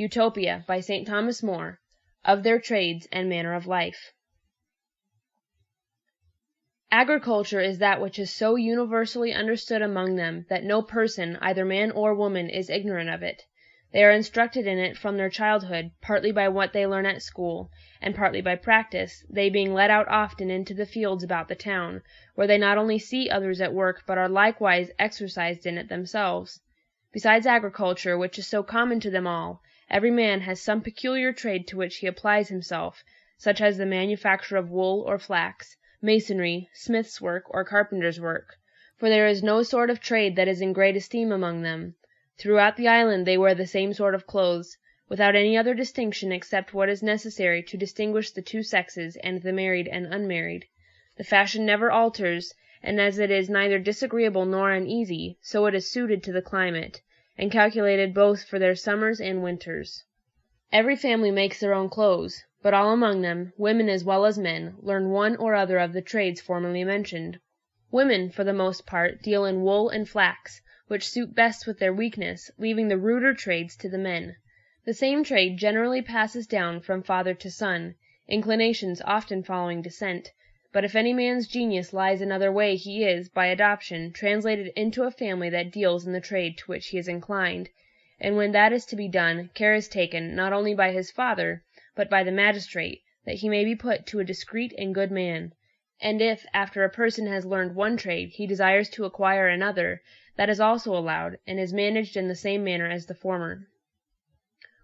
Utopia, by St. Thomas More, of their trades and manner of life. Agriculture is that which is so universally understood among them that no person, either man or woman, is ignorant of it. They are instructed in it from their childhood, partly by what they learn at school, and partly by practice, they being led out often into the fields about the town, where they not only see others at work, but are likewise exercised in it themselves. Besides agriculture, which is so common to them all, every man has some peculiar trade to which he applies himself, such as the manufacture of wool or flax, masonry, smith's work, or carpenter's work, for there is no sort of trade that is in great esteem among them. Throughout the island they wear the same sort of clothes, without any other distinction except what is necessary to distinguish the two sexes and the married and unmarried. The fashion never alters, and as it is neither disagreeable nor uneasy, so it is suited to the climate, and calculated both for their summers and winters. Every family makes their own clothes, but all among them, women as well as men, learn one or other of the trades formerly mentioned. Women, for the most part, deal in wool and flax, which suit best with their weakness, leaving the ruder trades to the men. The same trade generally passes down from father to son, inclinations often following descent, but if any man's genius lies another way he is, by adoption, translated into a family that deals in the trade to which he is inclined, and when that is to be done, care is taken, not only by his father, but by the magistrate, that he may be put to a discreet and good man. And if, after a person has learned one trade, he desires to acquire another, that is also allowed, and is managed in the same manner as the former.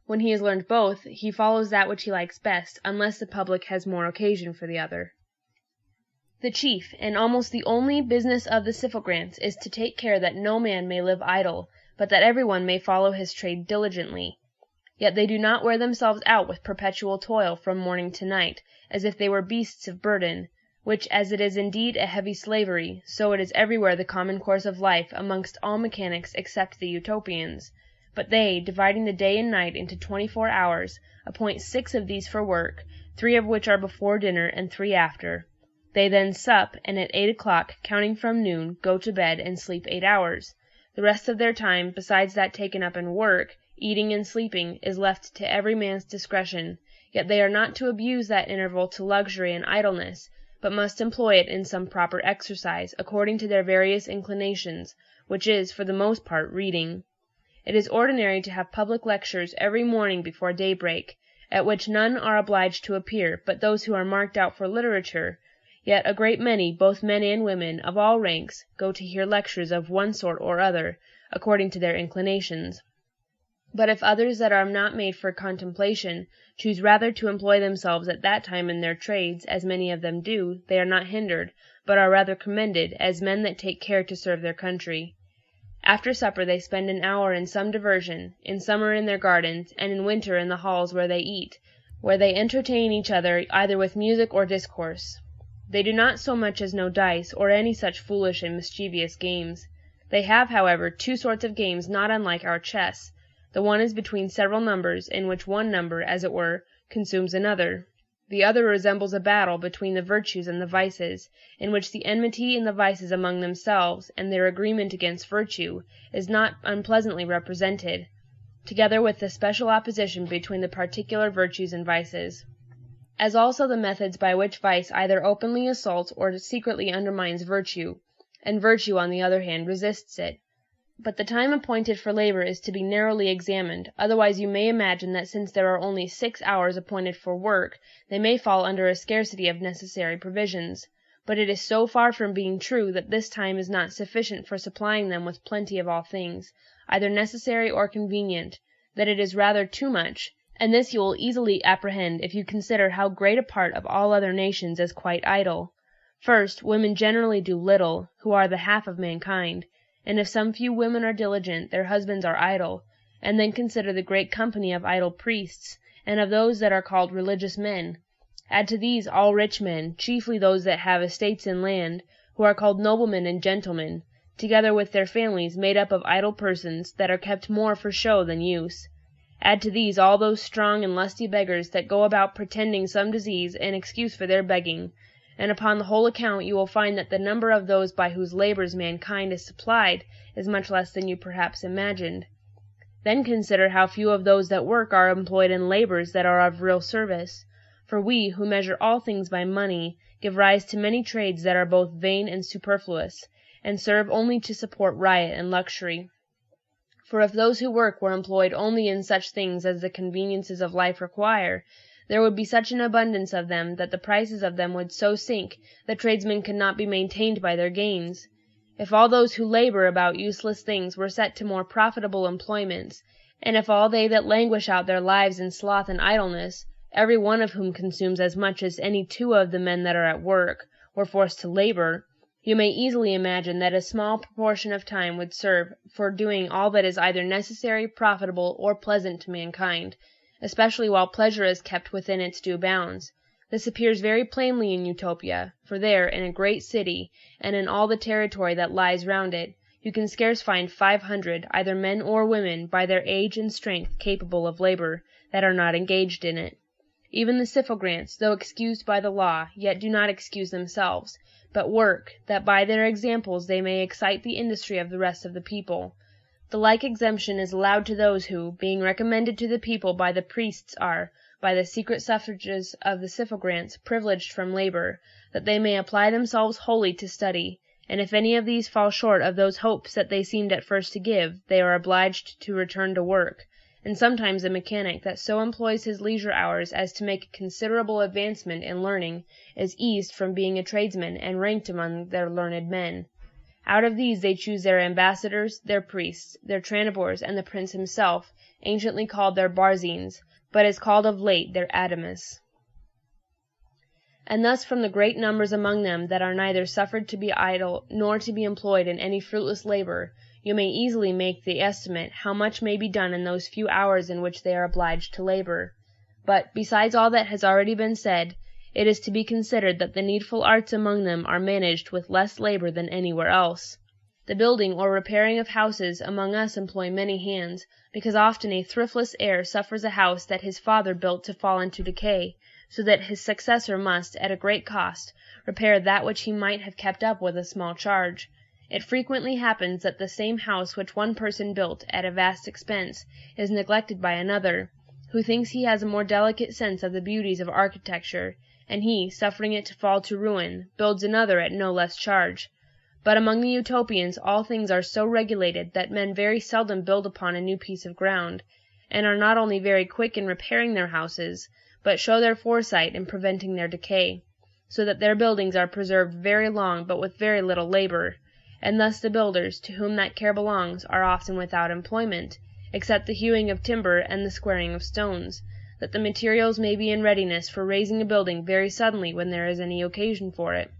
When he has learned both, he follows that which he likes best, unless the public has more occasion for the other. The chief, and almost the only, business of the Syphogrants is to take care that no man may live idle, but that every one may follow his trade diligently. Yet they do not wear themselves out with perpetual toil from morning to night, as if they were beasts of burden, which as it is indeed a heavy slavery, so it is everywhere the common course of life amongst all mechanics except the Utopians. But they, dividing the day and night into 24 hours, appoint 6 of these for work, 3 of which are before dinner and 3 after. They then sup, and at 8 o'clock, counting from noon, go to bed and sleep 8 hours. The rest of their time, besides that taken up in work, eating and sleeping, is left to every man's discretion, yet they are not to abuse that interval to luxury and idleness, but must employ it in some proper exercise, according to their various inclinations, which is, for the most part, reading. It is ordinary to have public lectures every morning before daybreak, at which none are obliged to appear but those who are marked out for literature, yet a great many, both men and women, of all ranks, go to hear lectures of one sort or other, according to their inclinations. But if others that are not made for contemplation choose rather to employ themselves at that time in their trades, as many of them do, they are not hindered, but are rather commended, as men that take care to serve their country. After supper they spend an hour in some diversion, in summer in their gardens, and in winter in the halls where they eat, where they entertain each other either with music or discourse. They do not so much as know dice, or any such foolish and mischievous games. They have, however, 2 sorts of games not unlike our chess. The one is between several numbers, in which one number, as it were, consumes another. The other resembles a battle between the virtues and the vices, in which the enmity in the vices among themselves, and their agreement against virtue, is not unpleasantly represented, together with the special opposition between the particular virtues and vices, as also the methods by which vice either openly assaults or secretly undermines virtue, and virtue, on the other hand, resists it. But the time appointed for labor is to be narrowly examined, otherwise you may imagine that since there are only 6 hours appointed for work, they may fall under a scarcity of necessary provisions. But it is so far from being true that this time is not sufficient for supplying them with plenty of all things, either necessary or convenient, that it is rather too much, and this you will easily apprehend if you consider how great a part of all other nations is quite idle. First, women generally do little, who are the half of mankind, and if some few women are diligent, their husbands are idle, and then consider the great company of idle priests, and of those that are called religious men. Add to these all rich men, chiefly those that have estates in land, who are called noblemen and gentlemen, together with their families made up of idle persons, that are kept more for show than use. Add to these all those strong and lusty beggars that go about pretending some disease in excuse for their begging, and upon the whole account you will find that the number of those by whose labors mankind is supplied is much less than you perhaps imagined. Then consider how few of those that work are employed in labors that are of real service. For we, who measure all things by money, give rise to many trades that are both vain and superfluous, and serve only to support riot and luxury. For if those who work were employed only in such things as the conveniences of life require, there would be such an abundance of them that the prices of them would so sink that tradesmen could not be maintained by their gains. If all those who labor about useless things were set to more profitable employments, and if all they that languish out their lives in sloth and idleness, every one of whom consumes as much as any 2 of the men that are at work, were forced to labor, you may easily imagine that a small proportion of time would serve for doing all that is either necessary, profitable, or pleasant to mankind, especially while pleasure is kept within its due bounds. This appears very plainly in Utopia, for there, in a great city, and in all the territory that lies round it, you can scarce find 500, either men or women, by their age and strength capable of labor, that are not engaged in it. Even the Syphogrants, though excused by the law, yet do not excuse themselves, but work, that by their examples they may excite the industry of the rest of the people. The like exemption is allowed to those who, being recommended to the people by the priests, are, by the secret suffrages of the Syphogrants, privileged from labor, that they may apply themselves wholly to study, and if any of these fall short of those hopes that they seemed at first to give, they are obliged to return to work. And sometimes a mechanic that so employs his leisure hours as to make a considerable advancement in learning is eased from being a tradesman and ranked among their learned men. Out of these they choose their ambassadors, their priests, their tranibors, and the prince himself, anciently called their barzines, but is called of late their adamas. And thus from the great numbers among them that are neither suffered to be idle nor to be employed in any fruitless labor, you may easily make the estimate how much may be done in those few hours in which they are obliged to labor. But, besides all that has already been said, it is to be considered that the needful arts among them are managed with less labor than anywhere else. The building or repairing of houses among us employ many hands, because often a thriftless heir suffers a house that his father built to fall into decay, so that his successor must, at a great cost, repair that which he might have kept up with a small charge. It frequently happens that the same house which one person built at a vast expense is neglected by another, who thinks he has a more delicate sense of the beauties of architecture, and he, suffering it to fall to ruin, builds another at no less charge. But among the Utopians all things are so regulated that men very seldom build upon a new piece of ground, and are not only very quick in repairing their houses, but show their foresight in preventing their decay, so that their buildings are preserved very long but with very little labor. And thus the builders, to whom that care belongs, are often without employment, except the hewing of timber and the squaring of stones, that the materials may be in readiness for raising a building very suddenly when there is any occasion for it.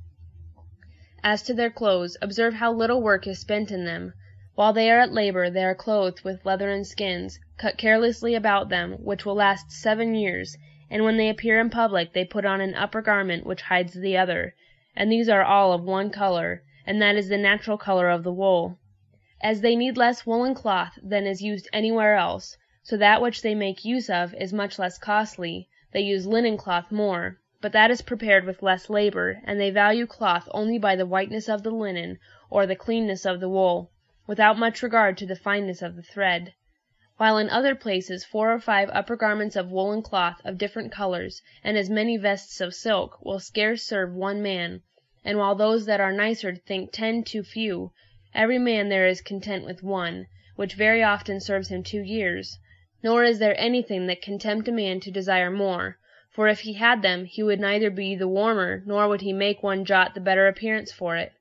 As to their clothes, observe how little work is spent in them. While they are at labor, they are clothed with leather and skins, cut carelessly about them, which will last 7 years, and when they appear in public they put on an upper garment which hides the other, and these are all of one color, and that is the natural color of the wool. As they need less woolen cloth than is used anywhere else, so that which they make use of is much less costly, they use linen cloth more, but that is prepared with less labor, and they value cloth only by the whiteness of the linen, or the cleanness of the wool, without much regard to the fineness of the thread. While in other places 4 or 5 upper garments of woolen cloth of different colors, and as many vests of silk, will scarce serve one man, and while those that are nicer think 10 too few, every man there is content with 1, which very often serves him 2 years. Nor is there anything that can tempt a man to desire more, for if he had them he would neither be the warmer, nor would he make one jot the better appearance for it.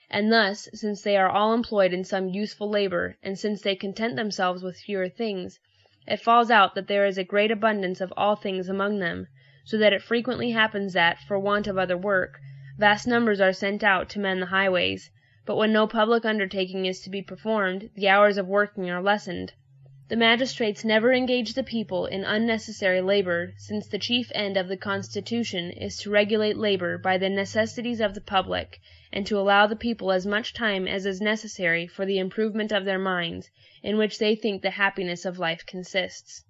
And thus, since they are all employed in some useful labor, and since they content themselves with fewer things, it falls out that there is a great abundance of all things among them, so that it frequently happens that, for want of other work, vast numbers are sent out to mend the highways, but when no public undertaking is to be performed, the hours of working are lessened. The magistrates never engage the people in unnecessary labor, since the chief end of the Constitution is to regulate labor by the necessities of the public, and to allow the people as much time as is necessary for the improvement of their minds, in which they think the happiness of life consists.